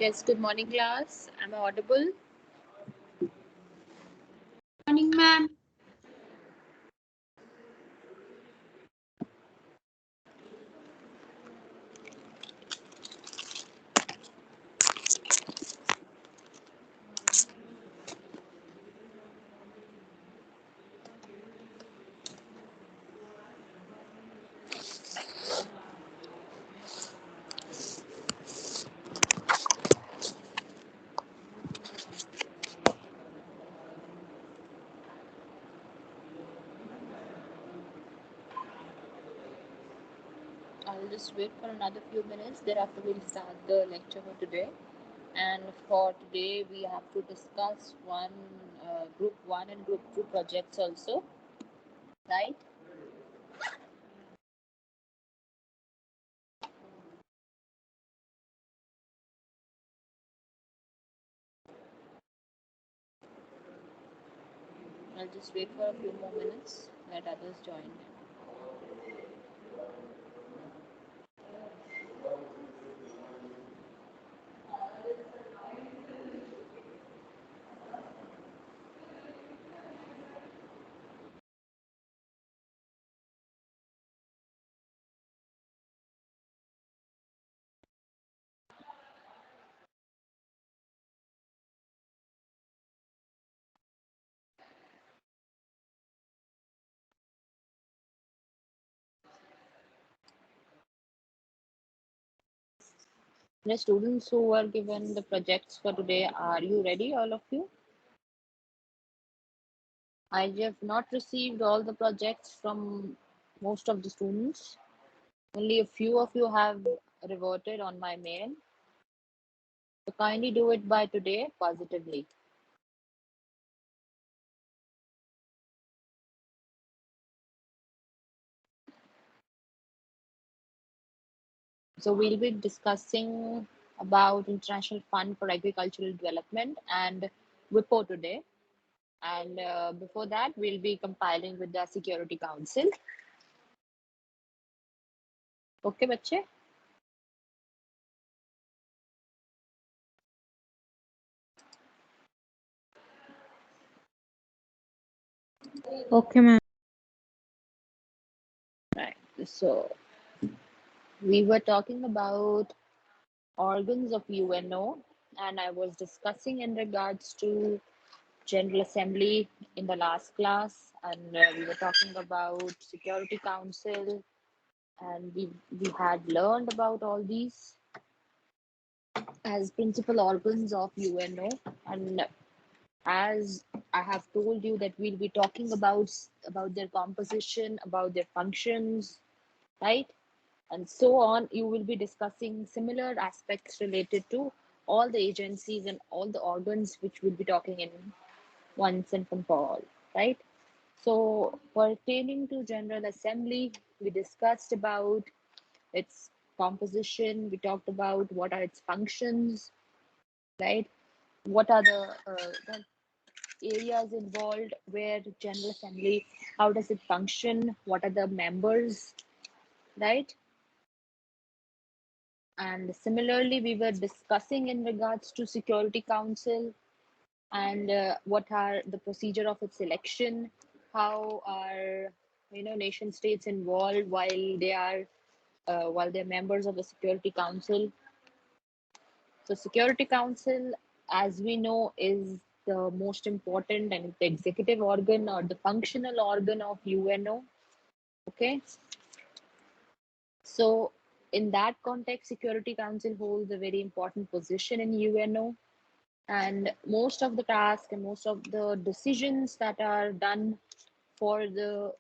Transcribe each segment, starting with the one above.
Yes, good morning, class. Am I audible? Morning, ma'am. I'll just wait for another few minutes. Thereafter, we'll start the lecture for today. And for today, we have to discuss group one and group two projects also, right? I'll just wait for a few more minutes. Let others join. The students who were given the projects for today, are you ready, all of you? I have not received all the projects from most of the students. Only a few of you have reverted on my mail. So kindly do it by today positively. So we'll be discussing about International Fund for Agricultural Development and WIPO today. And before that, we'll be compiling with the Security Council. Okay, बच्चे? Okay, ma'am. Right. So we were talking about organs of UNO, and I was discussing in regards to General Assembly in the last class, and we were talking about Security Council, and we had learned about all these as principal organs of UNO. And as I have told you that we'll be talking about their composition, about their functions, right? And so on. You will be discussing similar aspects related to all the agencies and all the organs which we'll be talking in once and for all, right? So pertaining to General Assembly, we discussed about its composition, we talked about what are its functions, right? What are the areas involved where General Assembly, how does it function, what are the members, right? And similarly, we were discussing in regards to Security Council and what are the procedure of its election, how are nation states involved while they're members of the Security Council. So Security Council, as we know, is the most important and the executive organ or the functional organ of UNO. Okay, so in that context, Security Council holds a very important position in UNO, and most of the tasks and most of the decisions that are done for the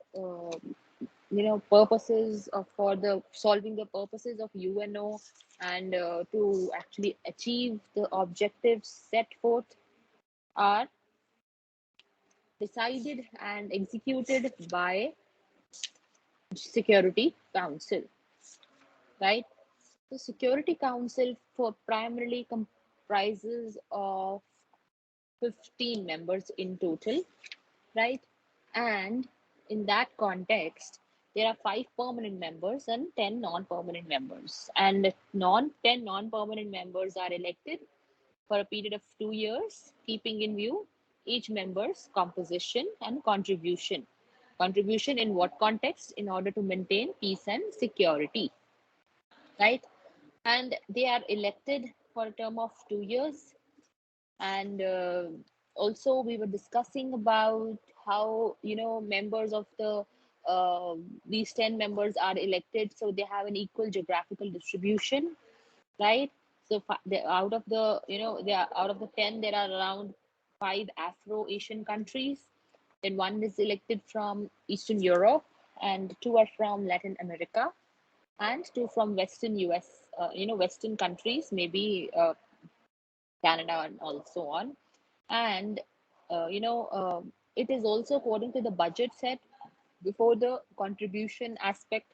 purposes of for the solving the purposes of UNO and to actually achieve the objectives set forth are decided and executed by Security Council, right? The Security Council for primarily comprises of 15 members in total, right? And in that context, there are 5 permanent members and 10 non-permanent members. And 10 non-permanent members are elected for a period of 2 years, keeping in view each member's composition and contribution. Contribution in what context? In order to maintain peace and security, right? And they are elected for a term of 2 years. And also, we were discussing about how, members of these 10 members are elected, so they have an equal geographical distribution, right? So out of the, they are out of the 10, there are around 5 Afro-Asian countries. Then one is elected from Eastern Europe, and 2 are from Latin America, and 2 from Western US, Western countries, maybe Canada and also on. And it is also according to the budget set before the contribution aspect,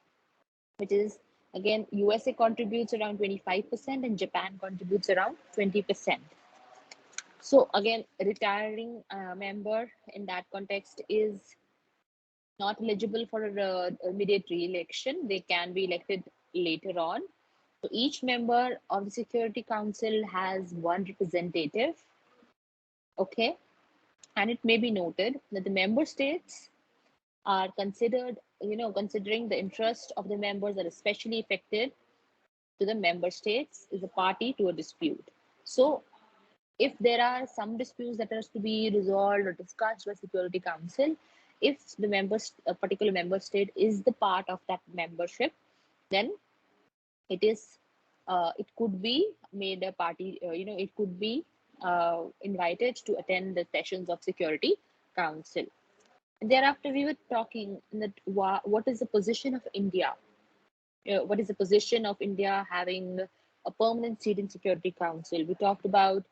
which is again USA contributes around 25% and Japan contributes around 20%. So again, retiring member in that context is not eligible for immediate re-election. They can be elected later on. So each member of the Security Council has one representative. Okay, and it may be noted that the member states are considered, considering the interest of the members that are especially affected to the member states is a party to a dispute. So if there are some disputes that are to be resolved or discussed by Security Council, if the a particular member state is the part of that membership, then it could be made a party, it could be invited to attend the sessions of Security Council. And thereafter, we were talking that what is the position of India? What is the position of India having a permanent seat in Security Council? We talked about,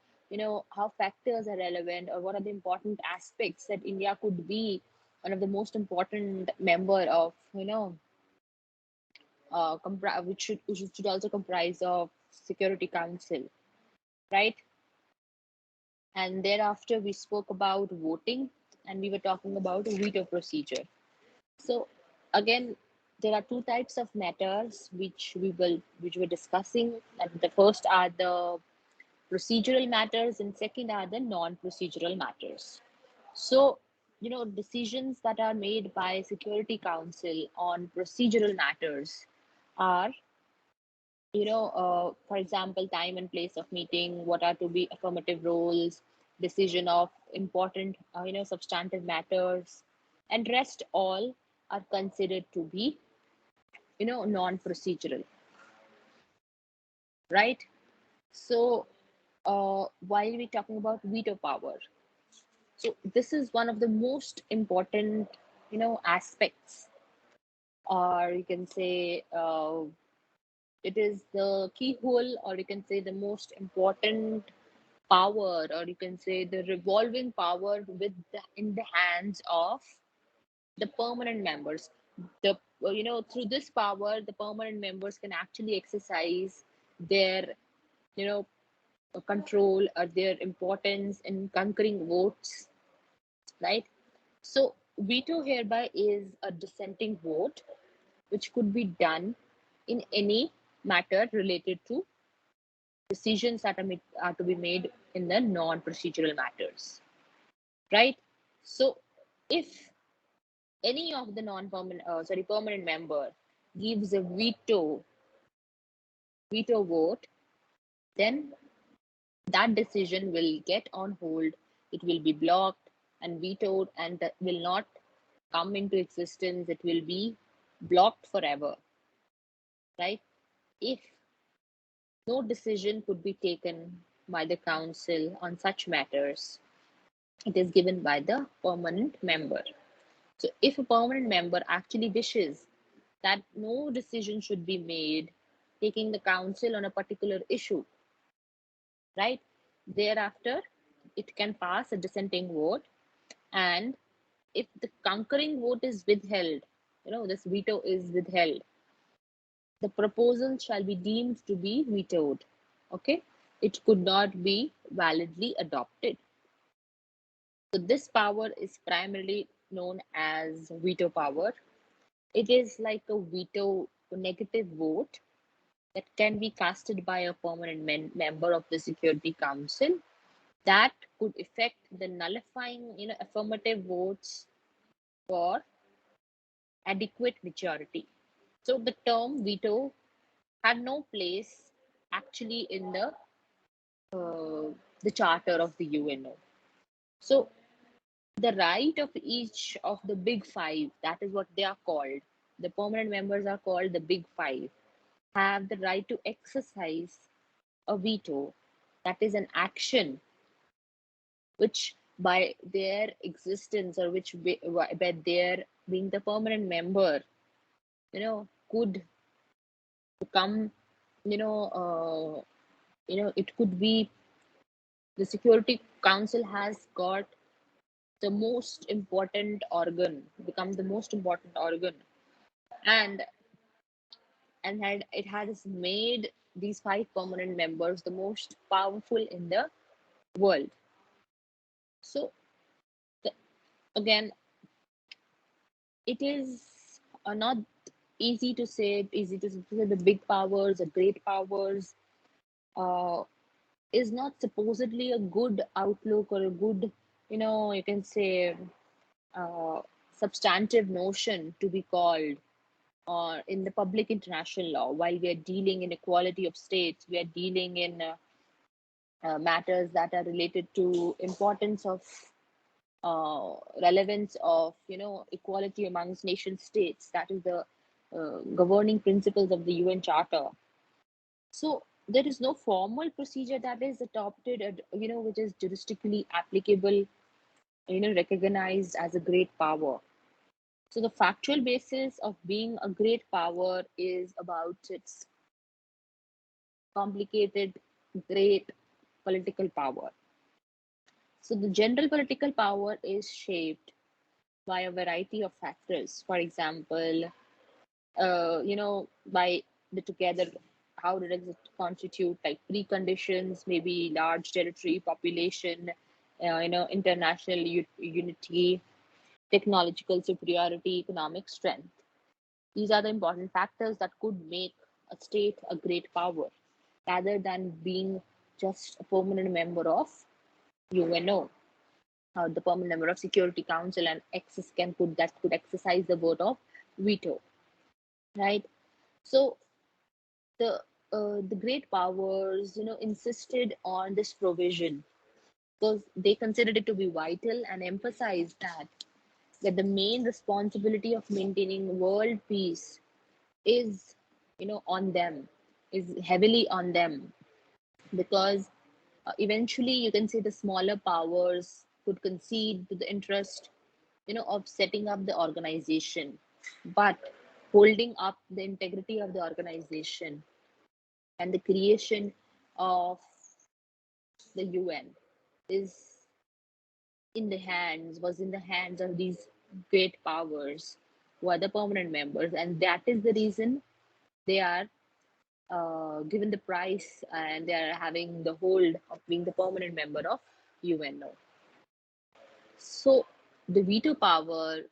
how factors are relevant or what are the important aspects that India could be one of the most important member of, which should also comprise of Security Council, right? And thereafter, we spoke about voting, and we were talking about veto procedure. So again, there are 2 types of matters which we're discussing, and the first are the procedural matters, and second are the non-procedural matters. So, decisions that are made by Security Council on procedural matters are, for example, time and place of meeting, what are to be affirmative roles, decision of important, substantive matters, and rest all are considered to be, non-procedural, right? So, while we're talking about veto power, so this is one of the most important, aspects, or you can say it is the keyhole, or you can say the most important power, or you can say the revolving power in the hands of the permanent members. The through this power, the permanent members can actually exercise their, you know control or their importance in conquering votes, right? So veto hereby is a dissenting vote which could be done in any matter related to decisions that are to be made in the non-procedural matters, right? So if any of the permanent member gives a veto vote, then that decision will get on hold, it will be blocked and vetoed, and that will not come into existence, it will be blocked forever, right? If no decision could be taken by the council on such matters, it is given by the permanent member. So if a permanent member actually wishes that no decision should be made taking the council on a particular issue, right? Thereafter, it can pass a dissenting vote, and if the concurring vote is withheld, this veto is withheld, the proposal shall be deemed to be vetoed. Okay, it could not be validly adopted. So this power is primarily known as veto power, It is like a veto, a negative vote that can be casted by a permanent member of the Security Council that could affect the nullifying, affirmative votes for adequate majority. So the term veto had no place actually in the charter of the UNO. So the right of each of the big five, that is what they are called. The permanent members are called the big five, have the right to exercise a veto. That is an action which, by their existence, or which by their being the permanent member, could become, it could be the Security Council has got the most important organ, become the most important organ, and it has made these five permanent members the most powerful in the world. So the, again, it is not easy to say the big powers, the great powers, uh, is not supposedly a good outlook or a good, you can say, uh, substantive notion to be called, or in the public international law. While we are dealing in equality of states, we are dealing in matters that are related to importance of relevance of, equality amongst nation states. That is the governing principles of the UN Charter. So there is no formal procedure that is adopted, which is jurisdically applicable, recognized as a great power. So the factual basis of being a great power is about its complicated, great political power. So the general political power is shaped by a variety of factors. For example, by the together, how does it constitute, like preconditions, maybe large territory, population, international unity, technological superiority, economic strength. These are the important factors that could make a state a great power, rather than being just a permanent member of UNO, the permanent member of Security Council, and access can could that could exercise the vote of veto, right? So the great powers, insisted on this provision because they considered it to be vital and emphasized that the main responsibility of maintaining world peace is, on them, is heavily on them, because eventually you can say the smaller powers could concede to the interest, of setting up the organization, but holding up the integrity of the organization and the creation of the UN is was in the hands of these great powers who are the permanent members, and that is the reason they are given the prize and they are having the hold of being the permanent member of UNO. So the veto power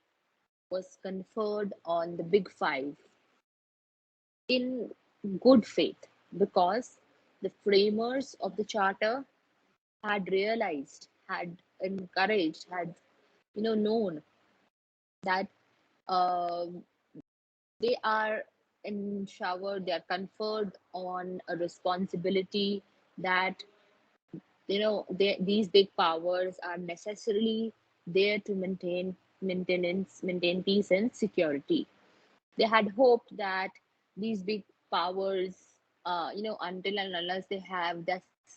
was conferred on the big five in good faith, because the framers of the charter had realized, had encouraged, had, known that uh, they are they are conferred on a responsibility that, these big powers are necessarily there to maintain peace and security. They had hoped that these big powers, until and unless they have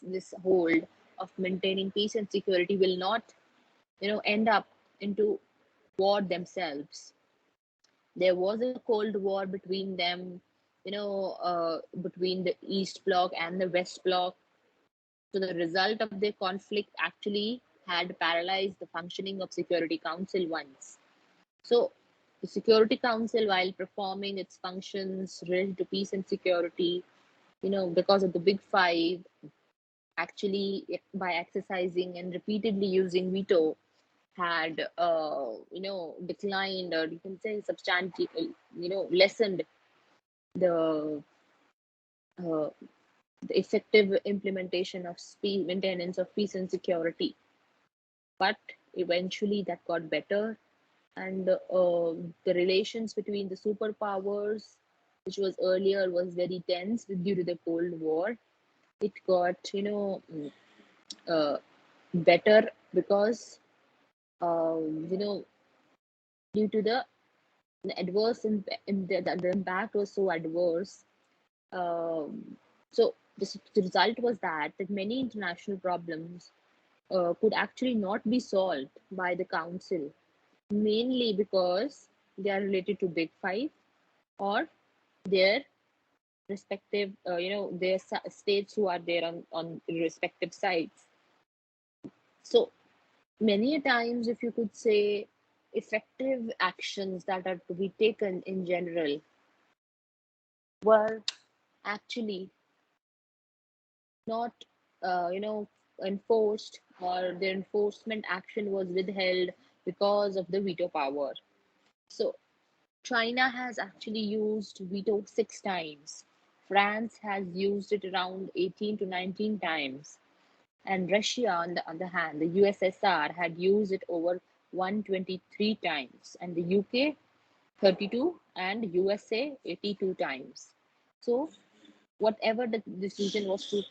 this hold of maintaining peace and security, will not, end up into war themselves. There was a cold war between them, between the East Bloc and the West Bloc. So the result of their conflict actually had paralyzed the functioning of Security Council once. So the Security Council, while performing its functions related to peace and security, because of the big five, actually by exercising and repeatedly using veto, had declined, or you can say substantially, lessened the uh, the effective implementation of maintenance of peace and security. But eventually that got better, and the relations between the superpowers, which was earlier was very tense due to the Cold War, it got uh, better because you know due to the adverse the impact was so adverse. So the result was that many international problems could actually not be solved by the council, mainly because they are related to Big Five or their respective, their states who are there on respective sides. So many a times, if you could say, effective actions that are to be taken in general were actually not, enforced, or the enforcement action was withheld because of the veto power. So China has actually used veto 6 times. France has used it around 18 to 19 times. And Russia, on the other hand, the USSR had used it over 123 times, and the UK 32, and USA 82 times. So whatever the decision was to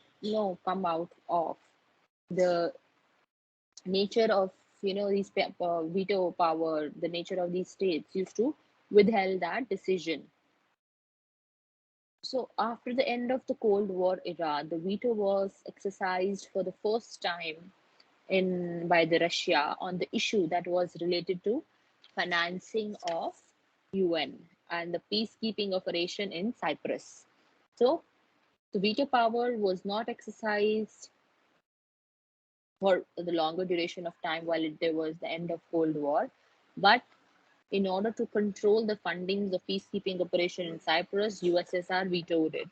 come out of, the nature of these veto power, the nature of these states used to withheld that decision. So after the end of the Cold War era, the veto was exercised for the first time in by the Russia on the issue that was related to financing of UN and the peacekeeping operation in Cyprus. So the veto power was not exercised for the longer duration of time while there was the end of Cold War, but in order to control the fundings of peacekeeping operation in Cyprus, USSR vetoed it.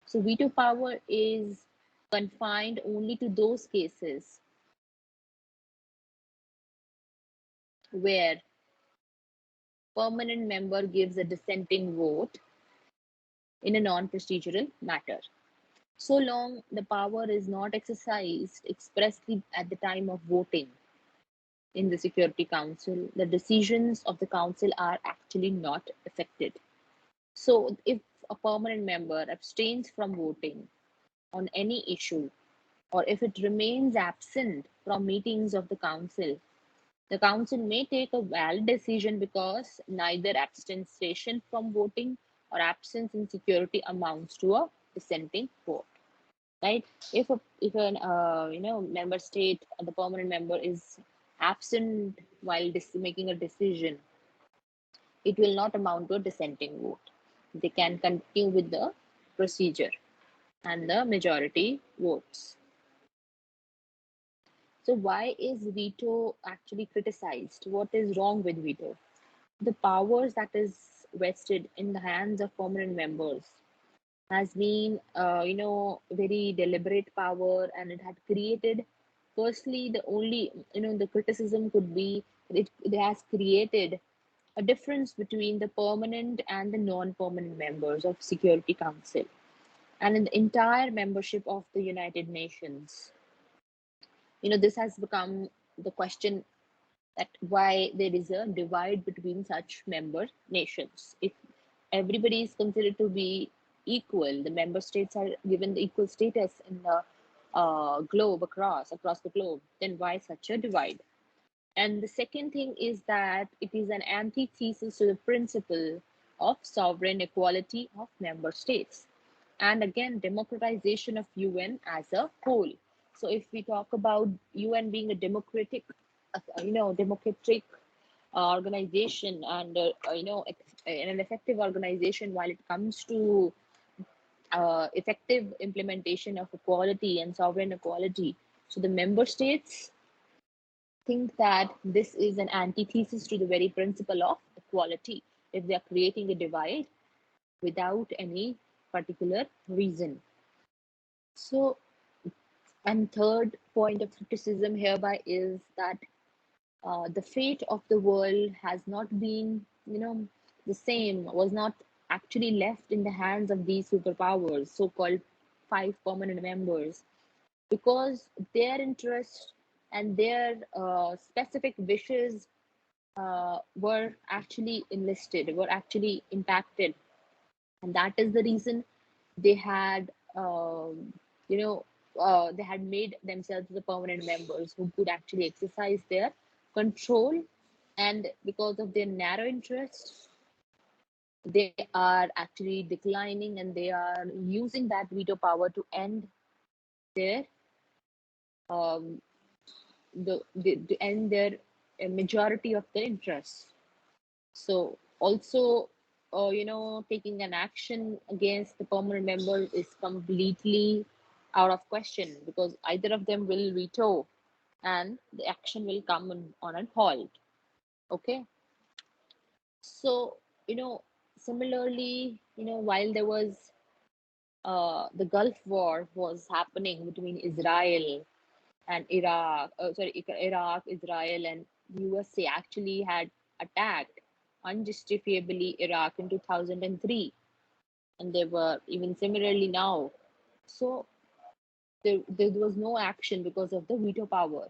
So veto power is confined only to those cases where permanent member gives a dissenting vote in a non-procedural matter. So long the power is not exercised expressly at the time of voting in the Security Council, the decisions of the Council are actually not affected. So if a permanent member abstains from voting on any issue, or if it remains absent from meetings of the council may take a valid decision because neither abstention from voting or absence in security amounts to a dissenting vote. Right? If an member state, the permanent member is absent while making a decision, it will not amount to a dissenting vote. They can continue with the procedure and the majority votes. So why is veto actually criticized? What is wrong with veto? The powers that is vested in the hands of permanent members has been, very deliberate power, and it had created, firstly, the only, the criticism could be it has created a difference between the permanent and the non-permanent members of Security Council and in the entire membership of the United Nations. This has become the question that why there is a divide between such member nations. If everybody is considered to be equal, the member states are given the equal status in the globe across the globe, then why such a divide? And the second thing is that it is an antithesis to the principle of sovereign equality of member states. And again, democratization of UN as a whole. So if we talk about UN being a democratic organization, and an effective organization while it comes to effective implementation of equality and sovereign equality. So the member states think that this is an antithesis to the very principle of equality if they are creating a divide without any particular reason. So, and third point of criticism hereby is that the fate of the world has not been, the same, was not actually left in the hands of these superpowers, so-called five permanent members, because their interests and their specific wishes were actually enlisted, were actually impacted, and that is the reason they had, you know, they had made themselves the permanent members who could actually exercise their control, and because of their narrow interests, they are actually declining and they are using that veto power to end their um, to end their majority of their interests. So also, taking an action against the permanent member is completely out of question, because either of them will veto and the action will come on a halt. Okay. So, similarly, while there was the Gulf War was happening between Israel and Iraq, Iraq, Israel, and USA actually had attacked unjustifiably Iraq in 2003, and they were even similarly now. So there was no action because of the veto power.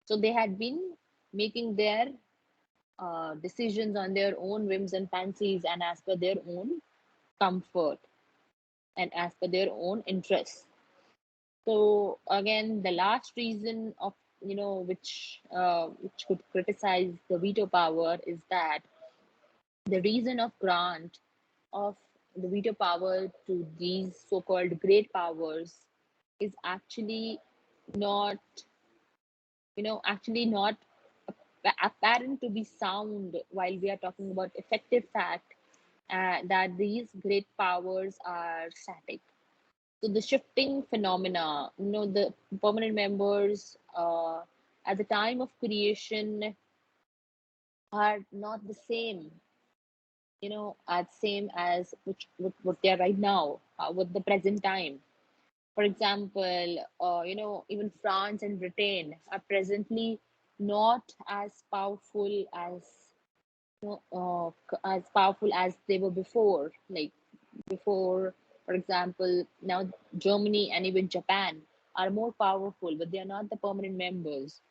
So they had been making their decisions on their own whims and fancies and as per their own comfort and as per their own interests. So again, the last reason of, which could criticize the veto power is that the reason of grant of the veto power to these so-called great powers is actually not, actually not apparent to be sound, while we are talking about effective fact that these great powers are static. So the shifting phenomena, the permanent members at the time of creation are not the same, as same as which what they are right now with the present time. For example, even France and Britain are presently not as powerful as, as powerful as they were before. Like before, for example, now Germany and even Japan are more powerful, but they are not the permanent members.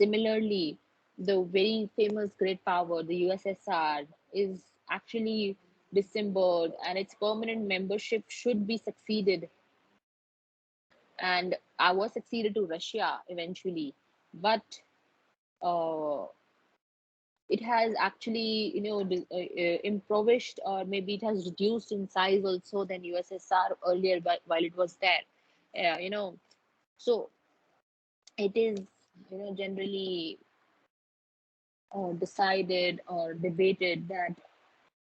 Similarly, the very famous great power, the USSR, is actually dissembled, and its permanent membership should be succeeded. And I was succeeded to Russia eventually, but uh, it has actually, impoverished, or maybe it has reduced in size also than USSR earlier, but while it was there. Yeah, so it is, generally decided or debated that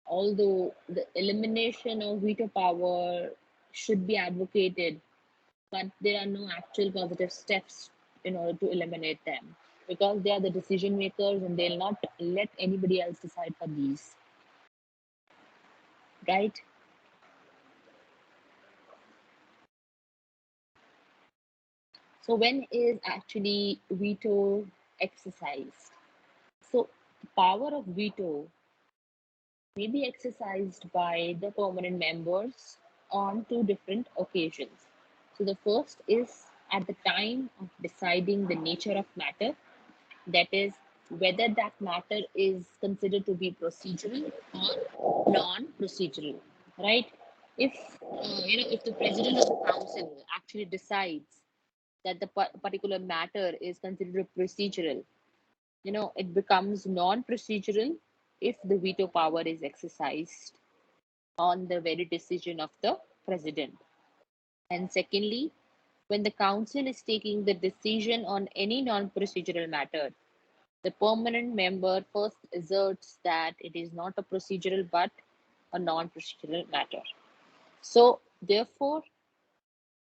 although the elimination of veto power should be advocated, but there are no actual positive steps in order to eliminate them, because they are the decision makers and they'll not let anybody else decide for these, right? So when is actually veto exercised? So the power of veto may be exercised by the permanent members on two different occasions. So the first is at the time of deciding the nature of matter, that is, whether that matter is considered to be procedural or non-procedural, right? If if the president of the council actually decides that the particular matter is considered procedural, it becomes non-procedural if the veto power is exercised on the very decision of the president. And secondly, when the council is taking the decision on any non-procedural matter, the permanent member first asserts that it is not a procedural but a non-procedural matter. So therefore,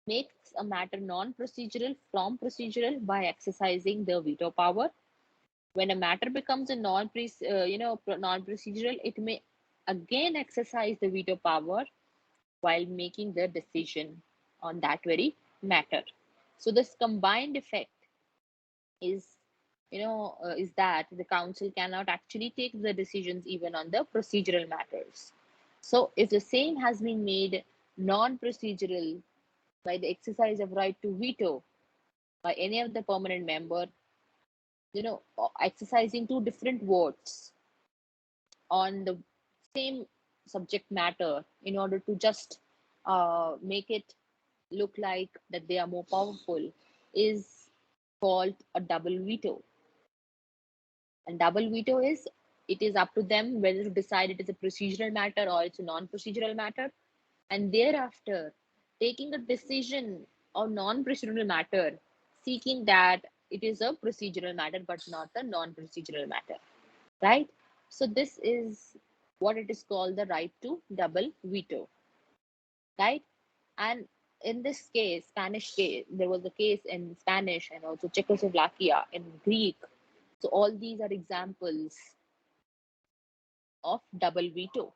makes a matter non-procedural from procedural by exercising the veto power. When a matter becomes a non-procedural, it may again exercise the veto power while making the decision on that very matter. So this combined effect is is that the council cannot actually take the decisions even on the procedural matters. So if the same has been made non-procedural by the exercise of right to veto by any of the permanent member, exercising two different votes on the same subject matter in order to just make it look like that they are more powerful is called a double veto. And double veto is, it is up to them whether to decide it is a procedural matter or it's a non-procedural matter, and thereafter taking a decision on non-procedural matter, seeking that it is a procedural matter but not a non-procedural matter, right? So this is what it is called, the right to double veto, right? And in this case, Spanish case, there was a case in Spanish and also Czechoslovakia in Greek. So all these are examples of double veto.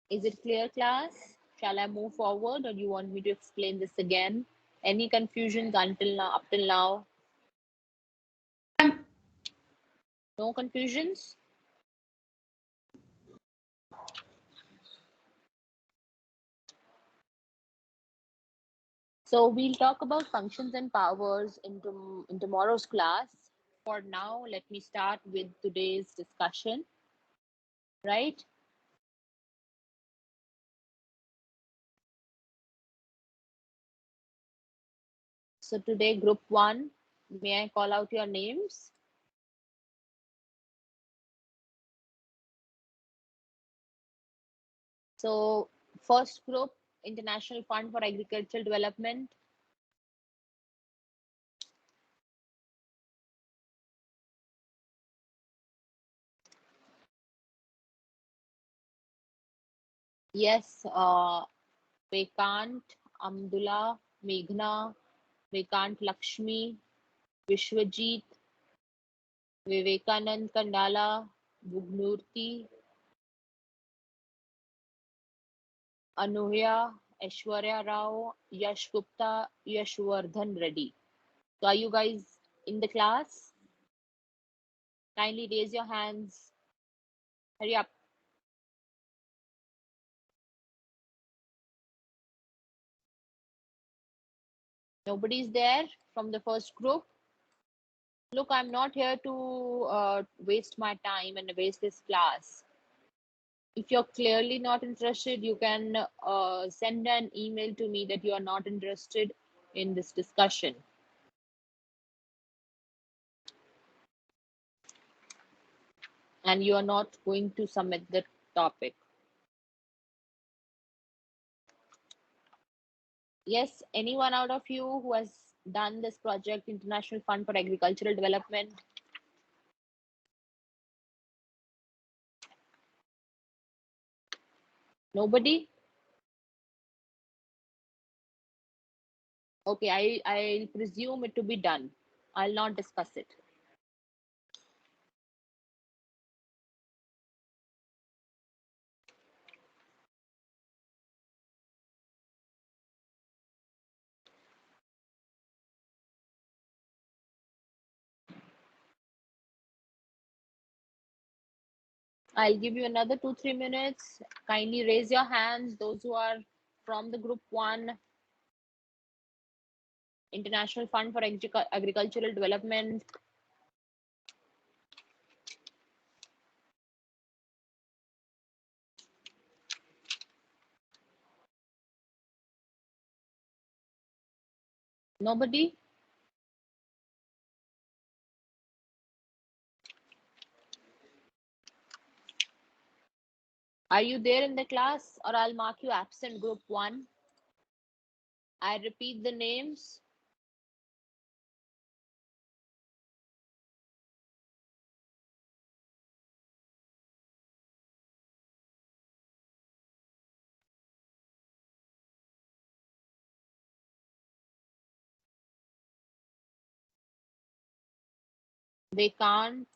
Is it clear, class? Shall I move forward, or do you want me to explain this again? Any confusions until now, up till now? No confusions? So we'll talk about functions and powers in tomorrow's class. For now, let me start with today's discussion, right? So today, group one, may I call out your names? So first group, International Fund for Agricultural Development. Yes, Vekant, Amdullah, Meghna, Vekant Lakshmi, Vishwajit, Vivekanand Kandala, Bhugnurti, Anuya, Aishwarya Rao, Yash Gupta, Yashwardhan Reddy. So are you guys in the class? Kindly raise your hands. Hurry up. Nobody's there from the first group. Look, I'm not here to waste my time and waste this class. If you're clearly not interested, you can send an email to me that you are not interested in this discussion. And you are not going to submit the topic. Yes, anyone out of you who has done this project, International Fund for Agricultural Development? Nobody? Okay, I'll presume it to be done. I'll not discuss it. I'll give you another 2-3 minutes. Kindly raise your hands, those who are from the group one, International Fund for Agricultural Development. Nobody? Are you there in the class, or I'll mark you absent, group one? I repeat the names. They can't.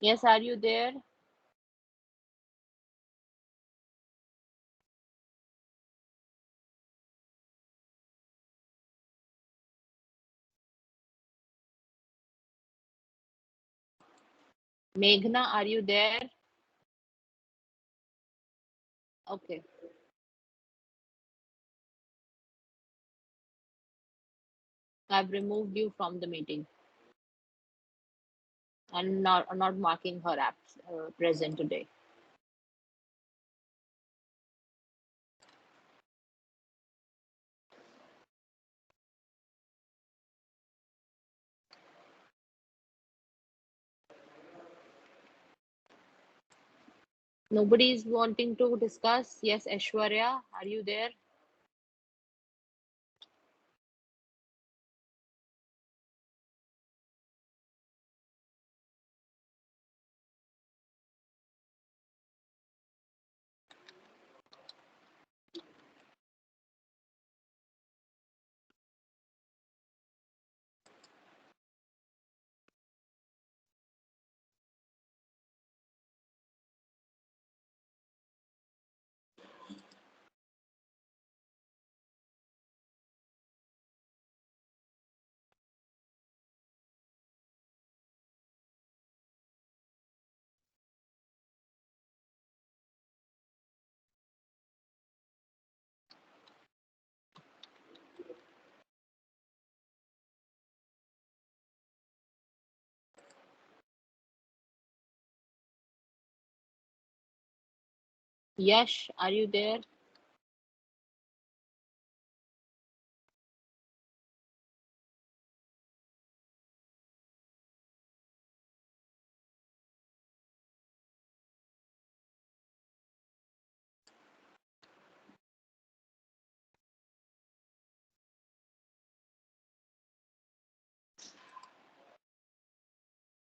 Yes, are you there? Meghna, are you there? Okay. I've removed you from the meeting and not marking her apps present today. Nobody is wanting to discuss. Yes, Aishwarya, are you there? Yash, are you there?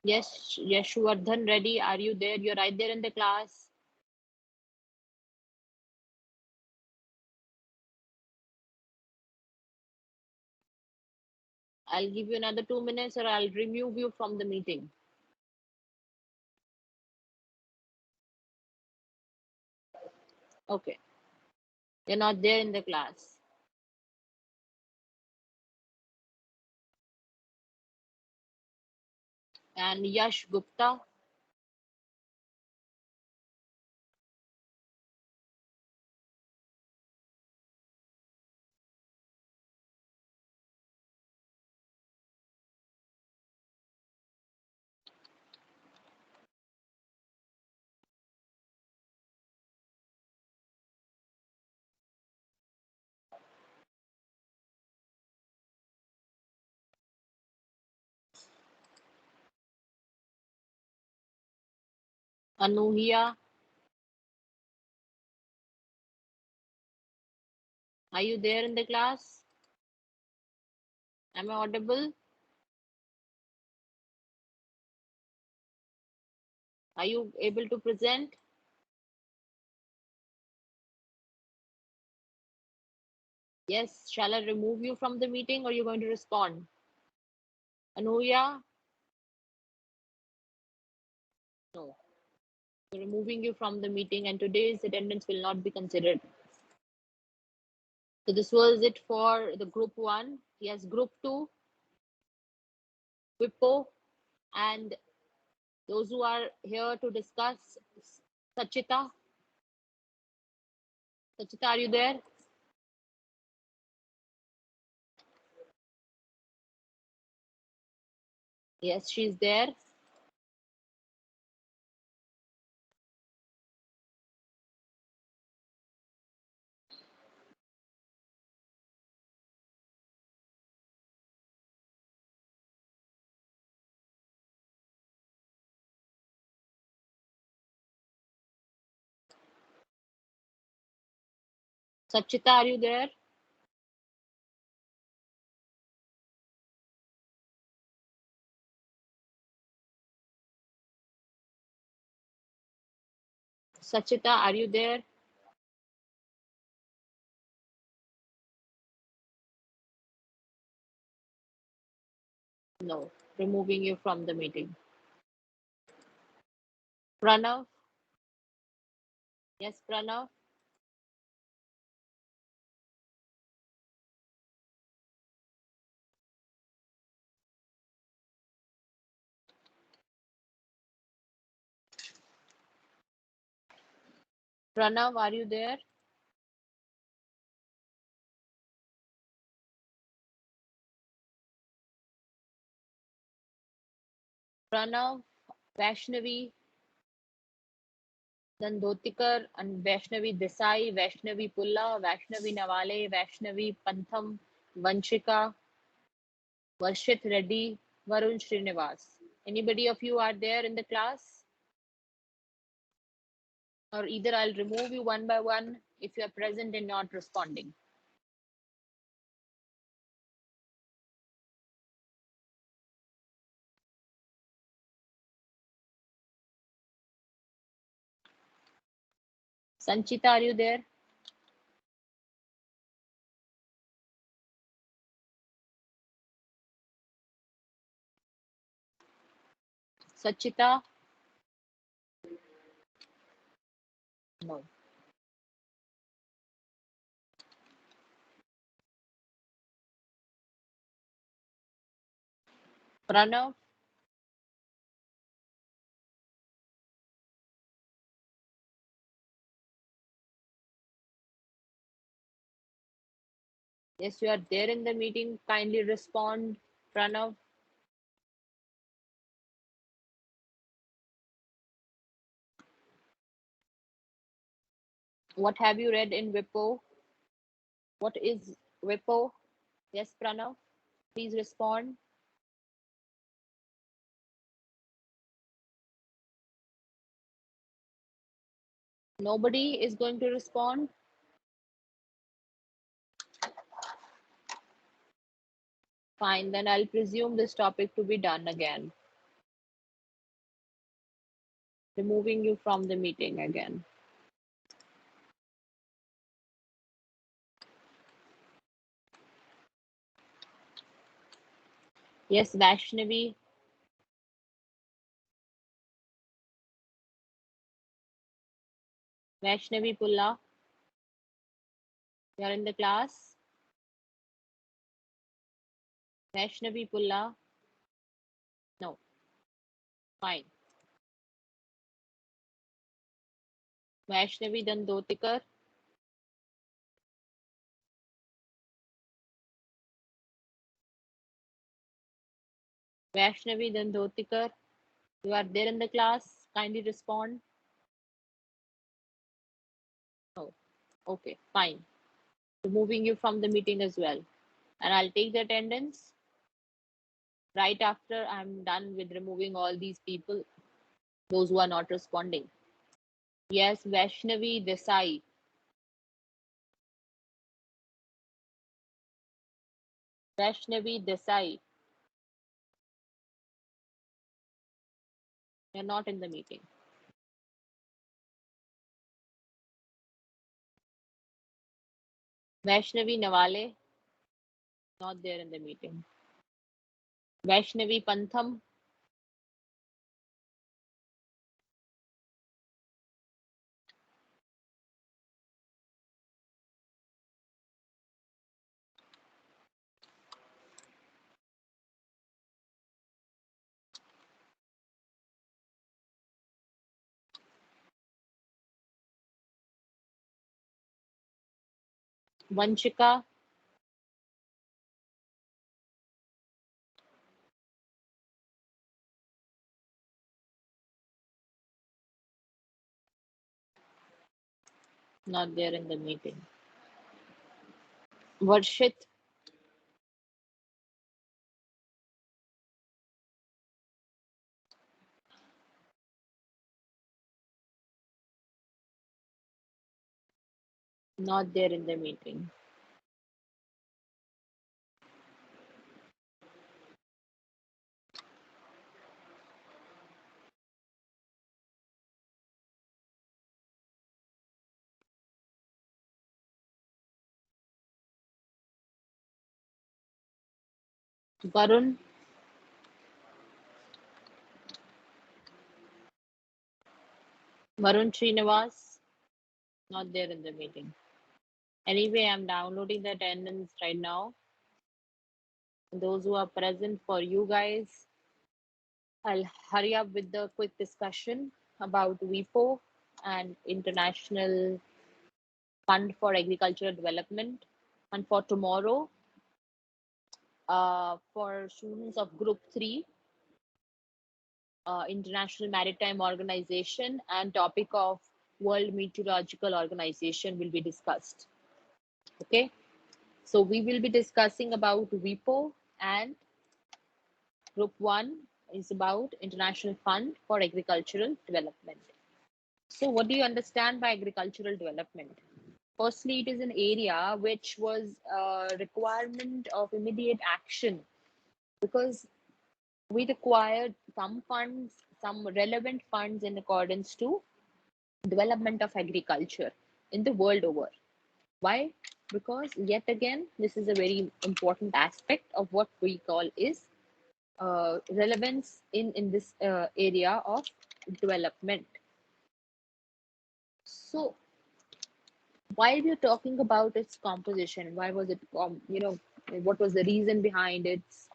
Yes, Yashwardhan Reddy, are you there? You're right there in the class. I'll give you another 2 minutes or I'll remove you from the meeting. Okay. You're not there in the class. And Yash Gupta, Anuhia, are you there in the class? Am I audible? Are you able to present? Yes. Shall I remove you from the meeting or you're going to respond? Anuhia? No. We're removing you from the meeting and today's attendance will not be considered. So this was it for the group one. Yes, group two, Wippo, and those who are here to discuss, Sachita. Sachita, are you there? Yes, she's there. Sachita, are you there? Sachita, are you there? No, removing you from the meeting. Pranav? Yes, Pranav? Pranav, are you there? Pranav, Vaishnavi, then Dhotikar and Vaishnavi Desai, Vaishnavi Pulla, Vaishnavi Nawale, Vaishnavi Pantham, Vanshika, Varshit Reddy, Varun Srinivas. Anybody of you are there in the class? Or either I'll remove you one by one if you are present and not responding. Sanchita, are you there? Sachita? No. Pranav? Yes, you are there in the meeting. Kindly respond, Pranav. What have you read in WIPO? What is WIPO? Yes, Pranav. Please respond. Nobody is going to respond. Fine, then I'll presume this topic to be done again. Removing you from the meeting again. Yes, Vaishnavi. Vaishnavi Pulla. You are in the class. Vaishnavi Pulla. No. Fine. Vaishnavi Dandotikar. Vaishnavi Dandotikar. You are there in the class. Kindly respond. No. Okay, fine. Removing you from the meeting as well. And I'll take the attendance right after I'm done with removing all these people, those who are not responding. Yes, Vaishnavi Desai. Vaishnavi Desai. You're not in the meeting. Vaishnavi Nawale. Not there in the meeting. Vaishnavi Pantham. Vanshika. Not there in the meeting. Varshit. Not there in the meeting. Varun. Varun Srinivas, not there in the meeting. Anyway, I'm downloading the attendance right now. Those who are present, for you guys, I'll hurry up with the quick discussion about WIPO and International Fund for Agricultural Development. And for tomorrow, for students of Group 3, International Maritime Organization and topic of World Meteorological Organization will be discussed. Okay, so we will be discussing about WIPO, and Group 1 is about International Fund for Agricultural Development. So what do you understand by agricultural development? Firstly, it is an area which was a requirement of immediate action because we required some funds, some relevant funds in accordance to development of agriculture in the world over. Why? Because yet again, this is a very important aspect of what we call is relevance in this area of development. So why we're talking about its composition, why was it what was the reason behind its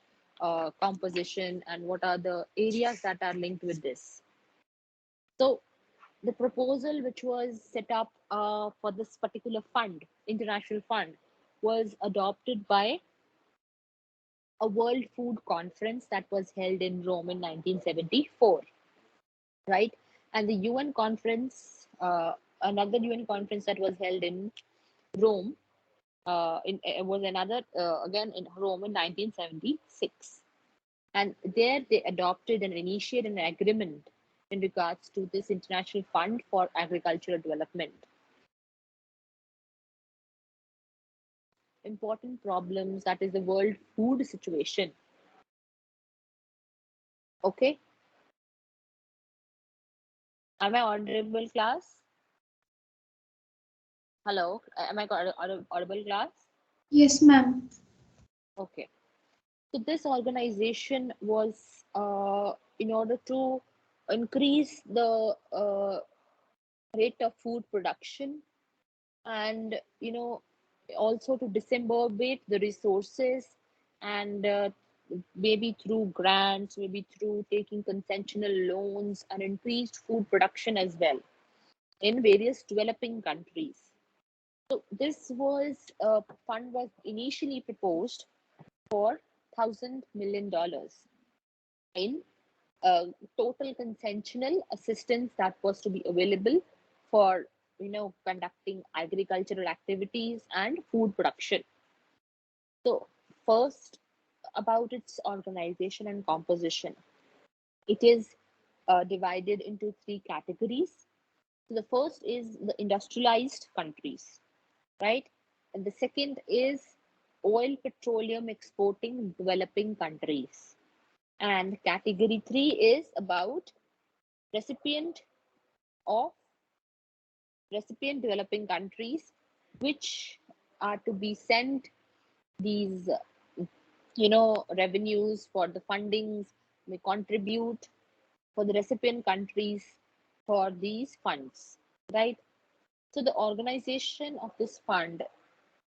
composition, and what are the areas that are linked with this? So the proposal which was set up for this particular fund, international fund, was adopted by a World Food Conference that was held in Rome in 1974, right? And the UN conference, another UN conference that was held in Rome, it was another again in Rome in 1976, and there they adopted and initiated an agreement in regards to this international fund for agricultural development. Important problems, that is the world food situation. Okay, am I audible, class? Hello, am I audible, class? Yes, ma'am. Okay, so this organization was in order to increase the rate of food production, and also to disambiguate the resources, and maybe through grants, maybe through taking conventional loans, and increased food production as well in various developing countries. So this was fund was initially proposed for $1,000 million in total conventional assistance that was to be available for conducting agricultural activities and food production. So first, about its organization and composition, it is divided into three categories. So the first is the industrialized countries, right? And the second is oil petroleum exporting developing countries. And category 3 is about recipient of recipient developing countries, which are to be sent these revenues for the fundings, may contribute for the recipient countries for these funds, right? So the organization of this fund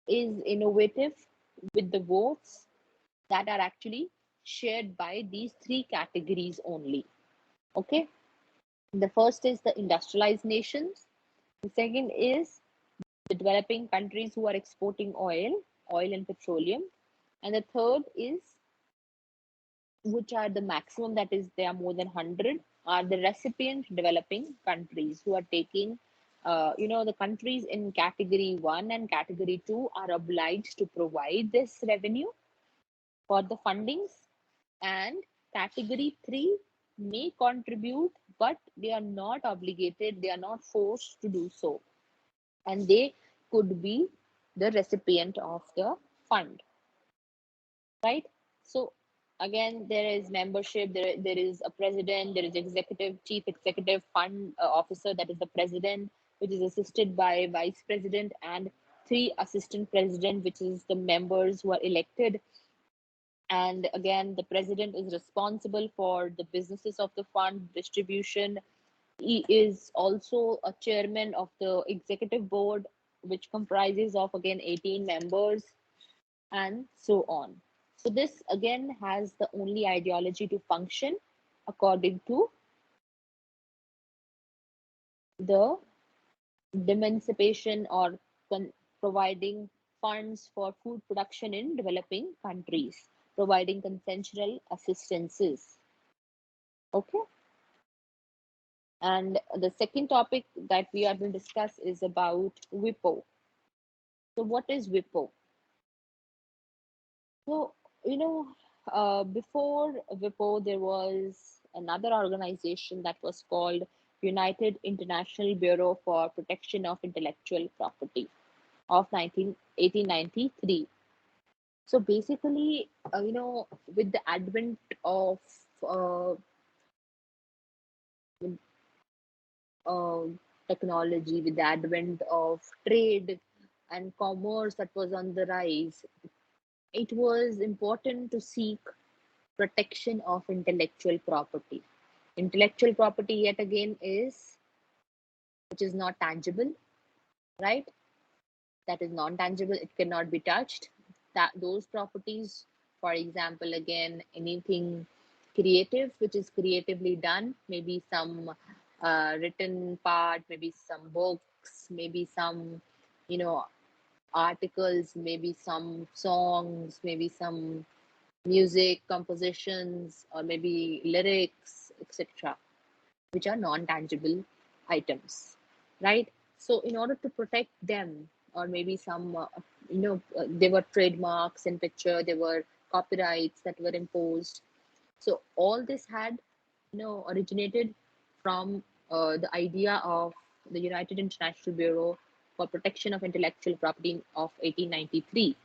is innovative with the votes that are actually shared by these three categories only. Okay, the first is the industrialized nations, the second is the developing countries who are exporting oil and petroleum, and the third is, which are the maximum, that is there are more than 100, are the recipient developing countries who are taking the countries in category 1 and category 2 are obliged to provide this revenue for the fundings, and category 3 may contribute, but they are not obligated, they are not forced to do so, and they could be the recipient of the fund, right? So again, there is membership, there is a president, there is chief executive fund officer, that is the president, which is assisted by vice president and three assistant president, which is the members who are elected. And again, the president is responsible for the businesses of the fund, distribution, He is also a chairman of the executive board, which comprises of again 18 members, and so on. So this again has the only ideology to function according to the emancipation or providing funds for food production in developing countries, providing consensual assistances. Okay. And the second topic that we are going to discuss is about WIPO. So what is WIPO? So, before WIPO, there was another organization that was called United International Bureau for Protection of Intellectual Property of 1893. So basically, with the advent of uh, uh, technology, with the advent of trade and commerce that was on the rise, it was important to seek protection of intellectual property. Intellectual property, yet again, is which is not tangible, right? That is non-tangible, it cannot be touched. That those properties, for example, again, anything creative which is creatively done, maybe some written part, maybe some books, maybe some, you know, articles, maybe some songs, maybe some music compositions, or maybe lyrics, etc., which are non-tangible items, right? So in order to protect them, or maybe some there were trademarks in picture, there were copyrights that were imposed. So all this had originated from the idea of the United International Bureau for Protection of Intellectual Property of 1893,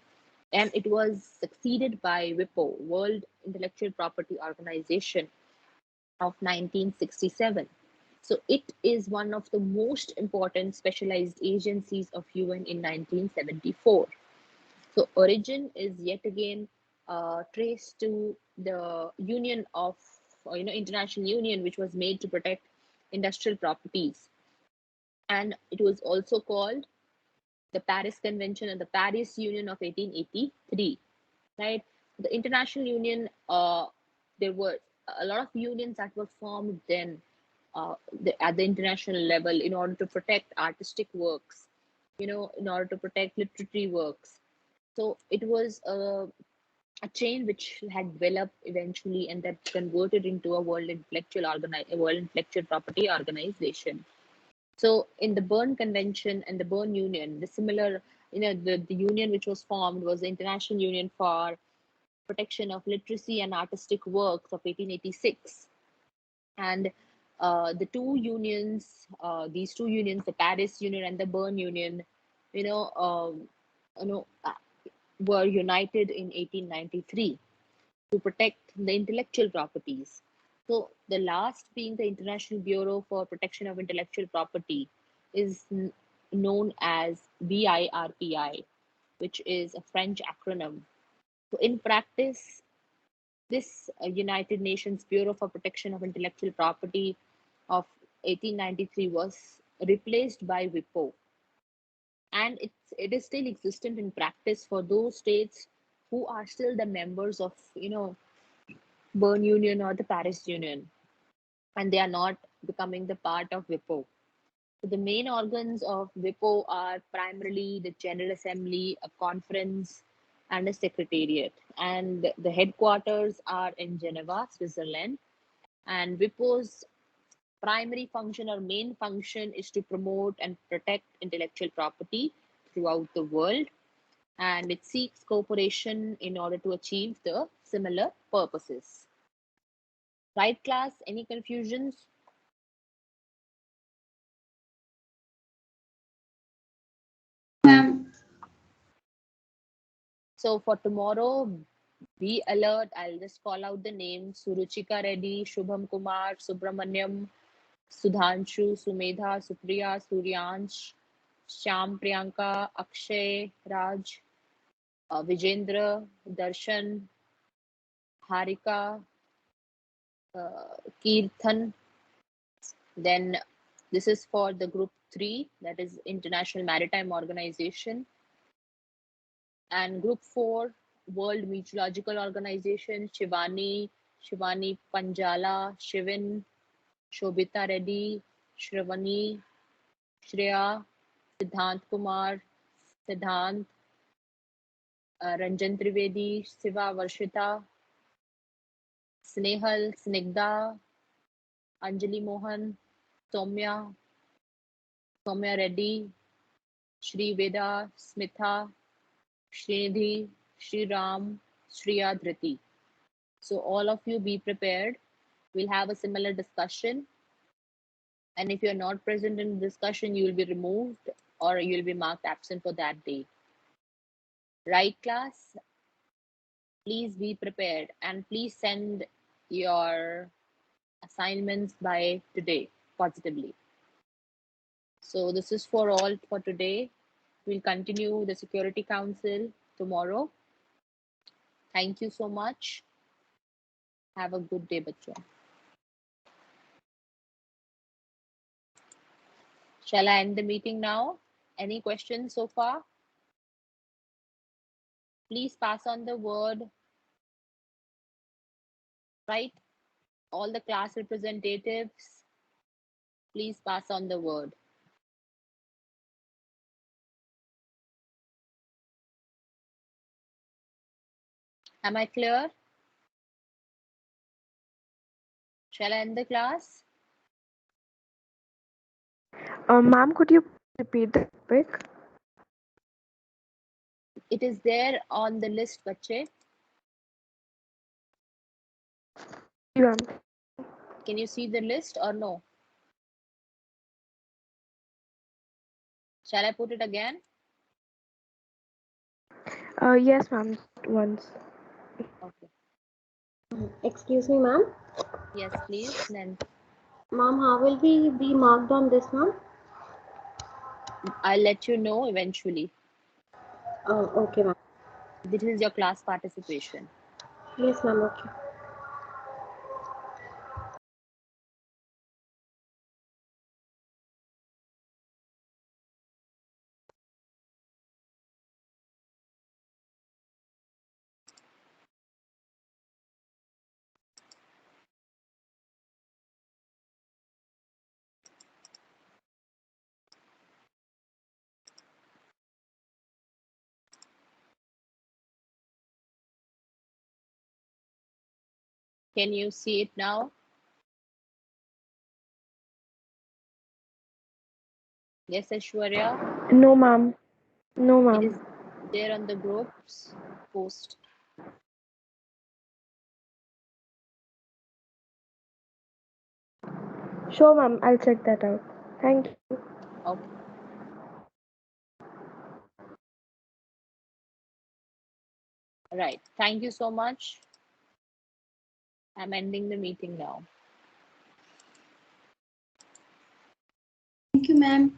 and it was succeeded by WIPO, World Intellectual Property Organization, of 1967. So it is one of the most important specialized agencies of UN in 1974. So origin is yet again traced to the Union of International Union, which was made to protect industrial properties, and it was also called the Paris Convention and the Paris Union of 1883. Right, the International Union. There were a lot of unions that were formed then at the international level in order to protect artistic works, in order to protect literary works. So it was a chain which had developed eventually and that converted into a world intellectual property organization. So in the Berne Convention and the Berne Union, the similar, the union which was formed was the International Union for Protection of Literacy and Artistic Works of 1886. And these two unions, the Paris Union and the Berne Union, you know, um, you know, uh, were united in 1893 to protect the intellectual properties. So the last being the International Bureau for Protection of Intellectual Property is known as BIRPI, which is a French acronym. So in practice, this United Nations Bureau for Protection of Intellectual Property of 1893 was replaced by WIPO, and it is still existent in practice for those states who are still the members of Berne Union or the Paris Union, and they are not becoming the part of WIPO. So the main organs of WIPO are primarily the General Assembly, a conference, and a secretariat. And the headquarters are in Geneva, Switzerland. And WIPO's primary function or main function is to promote and protect intellectual property throughout the world. And it seeks cooperation in order to achieve the similar purposes. Right, class? Any confusions? Ma'am. So for tomorrow, be alert. I'll just call out the names: Suruchika Reddy, Shubham Kumar, Subramanyam, Sudhanshu, Sumedha, Supriya, Suryansh, Shyam Priyanka, Akshay, Raj, Vijendra, Darshan, Harika, Kirthan, Then this is for the group 3, that is International Maritime Organization. And group 4, World Meteorological Organization, Shivani Panjala, Shivin, Shobita Reddy, Shravani, Shreya, Siddhant Kumar, Siddhant, Ranjan Trivedi, Siva Varshita, Snehal, Snigdha, Anjali Mohan, Soumya Reddy, Shri Veda, Smitha, Srinidhi, Shri Ram, Shriya Dhriti. So all of you be prepared. We'll have a similar discussion. And if you're not present in the discussion, you will be removed or you'll be marked absent for that day. Right, class? Please be prepared and please send your assignments by today positively. So this is for all for today. We'll continue the Security Council tomorrow. Thank you so much. Have a good day, bachcho. Shall I end the meeting now? Any questions so far? Please pass on the word. Right? All the class representatives, please pass on the word. Am I clear? Shall I end the class? Ma'am, could you repeat the topic? It is there on the list, bache. Yeah. Can you see the list or no? Shall I put it again? Yes, ma'am. Once. Okay. Excuse me, ma'am. Yes, please. Then Ma'am, how will we be marked on this, ma'am? I'll let you know eventually. Oh, okay, ma'am. This is your class participation. Yes, ma'am. Okay. Can you see it now? Yes, Aishwarya? No, ma'am. No, It ma'am. is there on the groups post. Sure, ma'am. I'll check that out. Thank you. Okay. Right. Thank you so much. I'm ending the meeting now. Thank you, ma'am.